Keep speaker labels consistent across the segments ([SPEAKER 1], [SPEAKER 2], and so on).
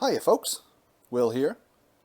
[SPEAKER 1] Hiya folks, Will here,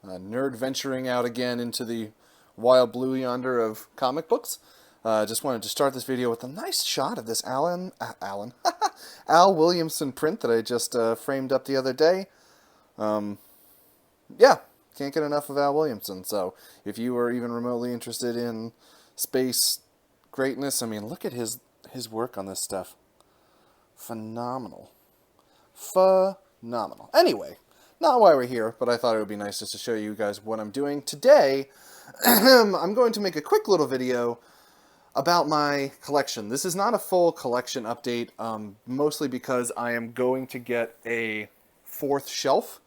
[SPEAKER 1] a nerd venturing out again into the wild blue yonder of comic books. Just wanted to start this video with a nice shot of this Al Williamson print that I just framed up the other day. Yeah, can't get enough of Al Williamson, so if you are even remotely interested in space greatness, I mean, look at his work on this stuff. Phenomenal. Phenomenal. Anyway, not why we're here, but I thought it would be nice just to show you guys what I'm doing. Today, I'm going to make a quick little video about my collection. This is not a full collection update, mostly because I am going to get a fourth shelf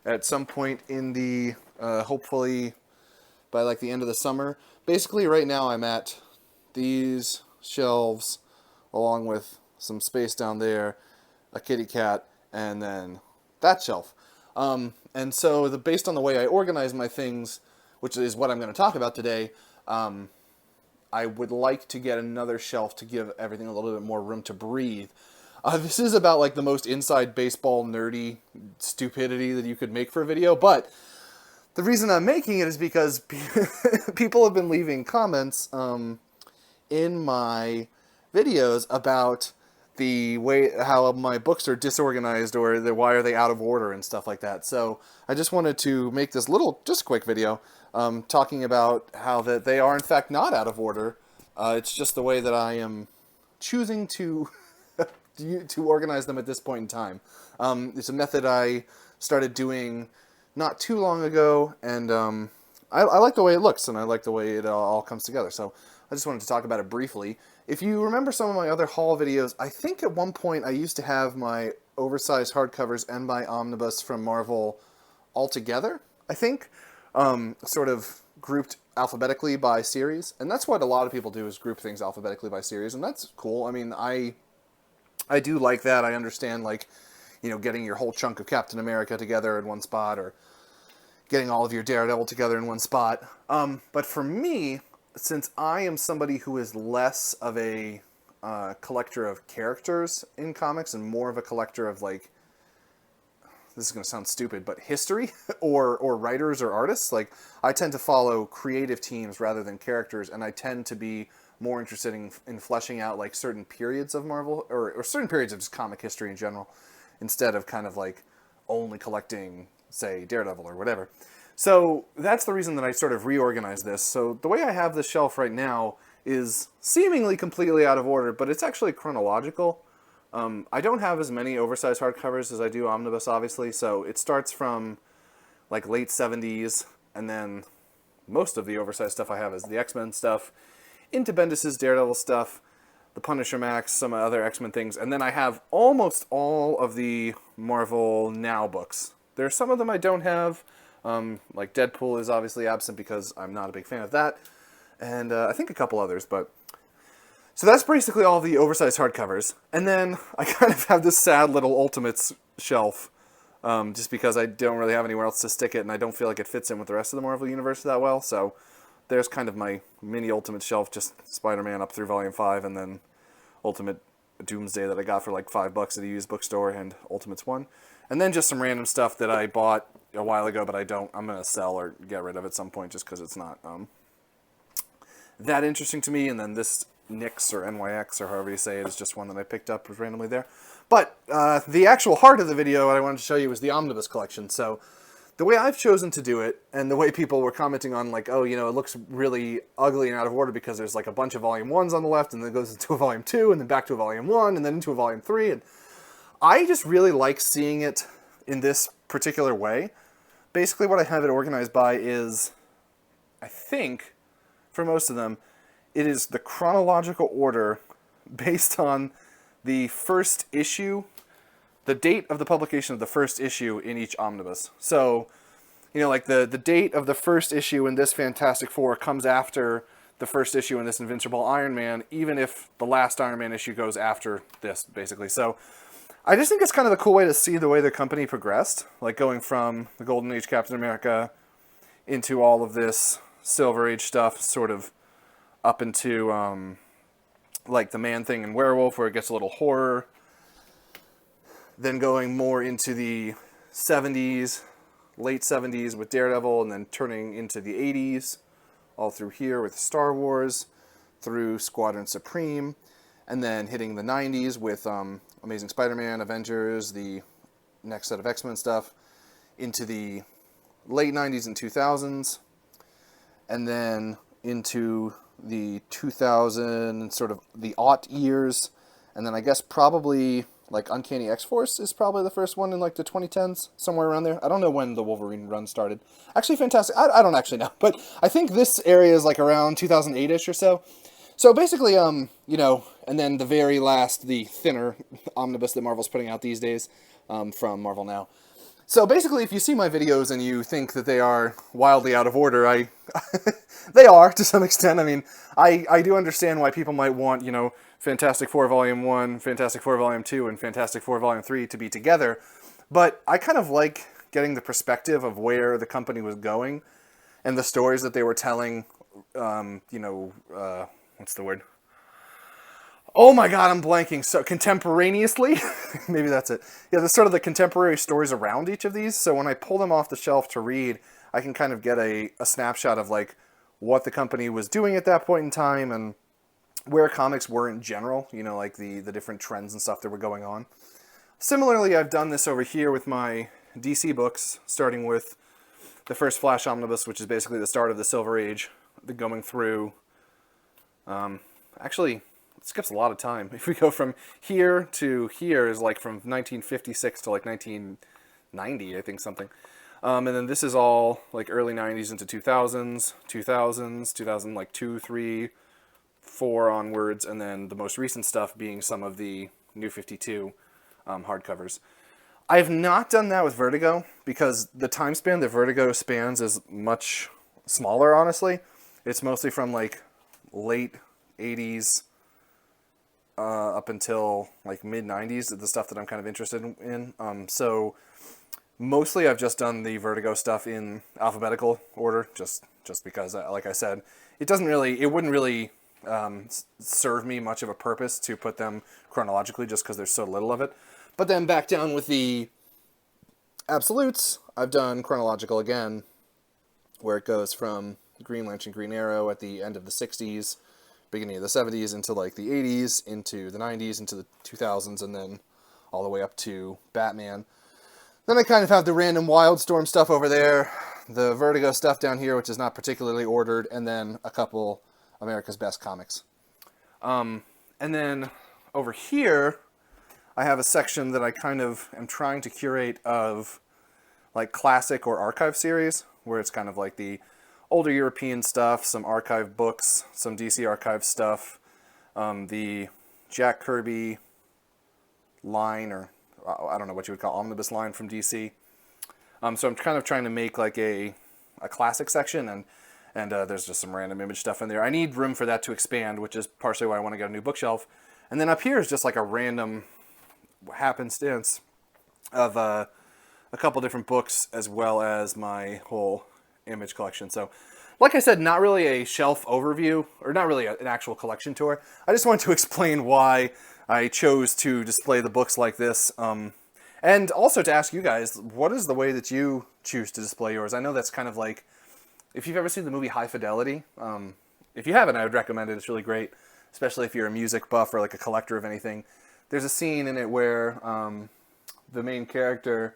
[SPEAKER 1] at some point in the, hopefully by like the end of the summer. Basically, right now I'm at these shelves, along with some space down there, a kitty cat, and then that shelf. And so based on the way I organize my things, which is what I'm going to talk about today, I would like to get another shelf to give everything a little bit more room to breathe. This is about like the most inside baseball nerdy stupidity that you could make for a video, but the reason I'm making it is because people have been leaving comments in my videos about the way how my books are disorganized, or why are they out of order and stuff like that. So I just wanted to make this little, just quick video talking about how that they are in fact not out of order. It's just the way that I am choosing to to organize them at this point in time. It's a method I started doing not too long ago, and I like the way it looks, and I like the way it all comes together. So I just wanted to talk about it briefly. If you remember some of my other haul videos, I think at one point I used to have my oversized hardcovers and my omnibus from Marvel all together, I think, sort of grouped alphabetically by series. And that's what a lot of people do, is group things alphabetically by series, and that's cool. I mean, I do like that. I understand, like, you know, getting your whole chunk of Captain America together in one spot, or getting all of your Daredevil together in one spot. But for me, since I am somebody who is less of a collector of characters in comics and more of a collector of, like, this is going to sound stupid, but history or writers or artists, like, I tend to follow creative teams rather than characters, and I tend to be more interested in fleshing out, like, certain periods of Marvel, or certain periods of just comic history in general, instead of kind of, like, only collecting, say, Daredevil or whatever. So that's the reason that I sort of reorganized this. So the way I have this shelf right now is seemingly completely out of order, but it's actually chronological. I don't have as many oversized hardcovers as I do omnibus, obviously, so it starts from like late 70s, and then most of the oversized stuff I have is the X-Men stuff, into Bendis's Daredevil stuff, the Punisher Max, some other X-Men things, and then I have almost all of the Marvel Now books. There are some of them I don't have. Like Deadpool is obviously absent because I'm not a big fan of that, and I think a couple others, but so that's basically all the oversized hardcovers. And then I kind of have this sad little Ultimates shelf, just because I don't really have anywhere else to stick it, and I don't feel like it fits in with the rest of the Marvel Universe that well, so there's kind of my mini Ultimate shelf, just Spider-Man up through Volume 5, and then Ultimate Doomsday that I got for like $5 at a used bookstore, and Ultimates 1. And then just some random stuff that I bought a while ago, but I'm going to sell or get rid of at some point just because it's not that interesting to me. And then this NYX or NYX, or however you say it, is just one that I picked up, was randomly there. But the actual heart of the video, what I wanted to show you, was the omnibus collection. So the way I've chosen to do it, and the way people were commenting on, like, oh, you know, it looks really ugly and out of order because there's like a bunch of Volume 1s on the left, and then it goes into a Volume 2, and then back to a Volume 1, and then into a Volume 3, and I just really like seeing it in this particular way. Basically what I have it organized by is, I think, for most of them, it is the chronological order based on the first issue, the date of the publication of the first issue in each omnibus. So, you know, like the date of the first issue in this Fantastic Four comes after the first issue in this Invincible Iron Man, even if the last Iron Man issue goes after this, basically. So I just think it's kind of a cool way to see the way the company progressed, like going from the Golden Age Captain America into all of this Silver Age stuff, sort of up into like the Man-Thing and Werewolf, where it gets a little horror, then going more into the 70s, late 70s with Daredevil, and then turning into the 80s, all through here with Star Wars, through Squadron Supreme, and then hitting the 90s with Amazing Spider-Man, Avengers, the next set of X-Men stuff, into the late 90s and 2000s, and then into the 2000, sort of the aught years, and then I guess probably like Uncanny X-Force is probably the first one in like the 2010s, somewhere around there. I don't know when the Wolverine run started. Actually, Fantastic. I don't actually know, but I think this area is like around 2008-ish or so. So basically, you know, and then the very last, the thinner omnibus that Marvel's putting out these days, from Marvel Now. So basically, if you see my videos and you think that they are wildly out of order, they are, to some extent. I mean, I do understand why people might want, you know, Fantastic Four Volume 1, Fantastic Four Volume 2, and Fantastic Four Volume 3 to be together, but I kind of like getting the perspective of where the company was going and the stories that they were telling, you know, what's the word? Oh my god, I'm blanking. So, contemporaneously? Maybe that's it. Yeah, the sort of the contemporary stories around each of these, so when I pull them off the shelf to read, I can kind of get a snapshot of, like, what the company was doing at that point in time, and where comics were in general, you know, like the different trends and stuff that were going on. Similarly, I've done this over here with my DC books, starting with the first Flash Omnibus, which is basically the start of the Silver Age, going through... actually, it skips a lot of time. If we go from here to here, is like from 1956 to like 1990, I think, something. And then this is all like early 90s into 2000s, 2000, like 2, 3... 4 onwards, and then the most recent stuff being some of the New 52 hardcovers. I have not done that with Vertigo, because the time span that Vertigo spans is much smaller, honestly. It's mostly from, like, late 80s up until, like, mid-90s, the stuff that I'm kind of interested in. So, mostly I've just done the Vertigo stuff in alphabetical order, just because, like I said, it wouldn't really serve me much of a purpose to put them chronologically, just because there's so little of it. But then back down with the absolutes, I've done chronological again, where it goes from Green Lantern, Green Arrow at the end of the 60s, beginning of the 70s, into like the 80s, into the 90s, into the 2000s, and then all the way up to Batman. Then I kind of have the random Wildstorm stuff over there, the Vertigo stuff down here, which is not particularly ordered, and then a couple America's Best Comics. And then over here, I have a section that I kind of am trying to curate of like classic or archive series, where it's kind of like the older European stuff, some archive books, some DC archive stuff, the Jack Kirby line, or I don't know what you would call omnibus line from DC. So I'm kind of trying to make like a classic section, and there's just some random image stuff in there. I need room for that to expand, which is partially why I want to get a new bookshelf. And then up here is just like a random happenstance of a couple different books, as well as my whole image collection. So, like I said, not really a shelf overview, or not really an actual collection tour. I just wanted to explain why I chose to display the books like this. And also to ask you guys, what is the way that you choose to display yours? I know that's kind of like, if you've ever seen the movie High Fidelity, if you haven't, I would recommend it. It's really great, especially if you're a music buff or like a collector of anything. There's a scene in it where the main character,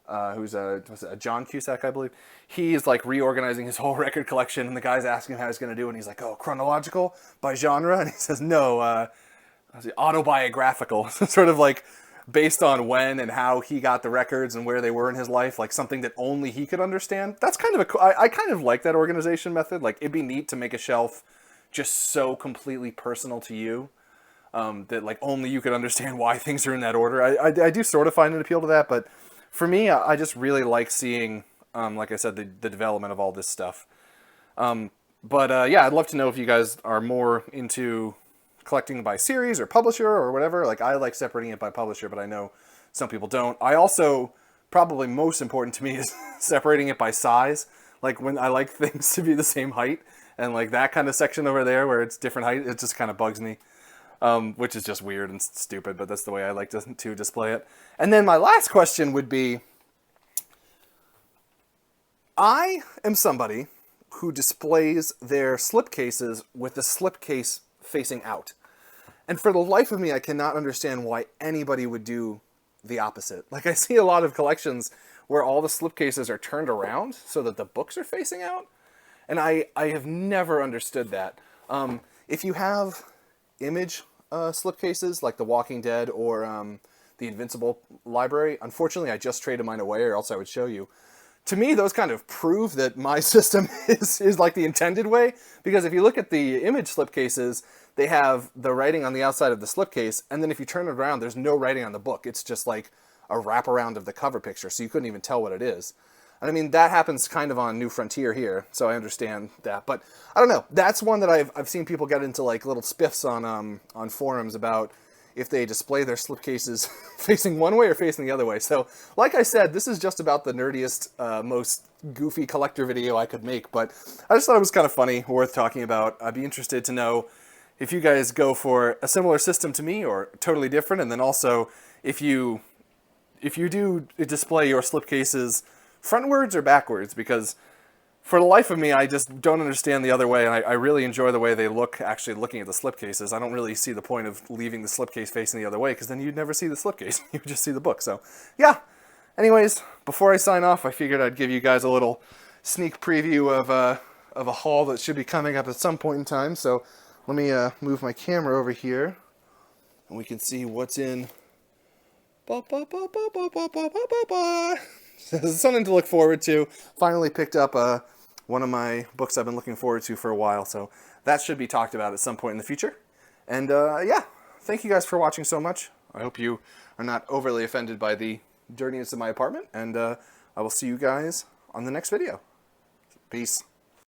[SPEAKER 1] who's a John Cusack, I believe, he's like reorganizing his whole record collection, and the guy's asking him how he's going to do it, and he's like, oh, chronological? By genre? And he says, no, autobiographical. Sort of like based on when and how he got the records and where they were in his life, like something that only he could understand. That's kind of I kind of like that organization method. Like, it'd be neat to make a shelf just so completely personal to you, that like only you could understand why things are in that order. I do sort of find an appeal to that, but for me, I just really like seeing, like I said, the development of all this stuff. Yeah, I'd love to know if you guys are more into collecting by series or publisher or whatever. Like, I like separating it by publisher, but I know some people don't. I also, probably most important to me, is separating it by size. Like, when I like things to be the same height, and like that kind of section over there where it's different height, it just kind of bugs me. Which is just weird and stupid, but that's the way I like to display it. And then my last question would be, I am somebody who displays their slipcases with the slipcase facing out. And for the life of me, I cannot understand why anybody would do the opposite. Like, I see a lot of collections where all the slipcases are turned around so that the books are facing out. And I have never understood that. If you have image slipcases, like The Walking Dead or the Invincible library, unfortunately I just traded mine away, or else I would show you. To me, those kind of prove that my system is like the intended way, because if you look at the image slipcases, they have the writing on the outside of the slipcase, and then if you turn it around, there's no writing on the book. It's just like a wraparound of the cover picture, so you couldn't even tell what it is. And I mean, that happens kind of on New Frontier here, so I understand that. But I don't know. That's one that I've seen people get into like little spiffs on forums about if they display their slipcases facing one way or facing the other way. So, like I said, this is just about the nerdiest, most goofy collector video I could make, but I just thought it was kind of funny, worth talking about. I'd be interested to know if you guys go for a similar system to me or totally different, and then also if you do display your slipcases frontwards or backwards, because for the life of me, I just don't understand the other way, and I really enjoy the way they look actually looking at the slipcases. I don't really see the point of leaving the slipcase facing the other way, because then you'd never see the slipcase. You would just see the book. So, yeah. Anyways, before I sign off, I figured I'd give you guys a little sneak preview of a haul that should be coming up at some point in time. So, let me move my camera over here, and we can see what's in. Something to look forward to. Finally picked up one of my books I've been looking forward to for a while, so that should be talked about at some point in the future. And yeah, thank you guys for watching so much. I hope you are not overly offended by the dirtiness of my apartment, and I will see you guys on the next video. Peace.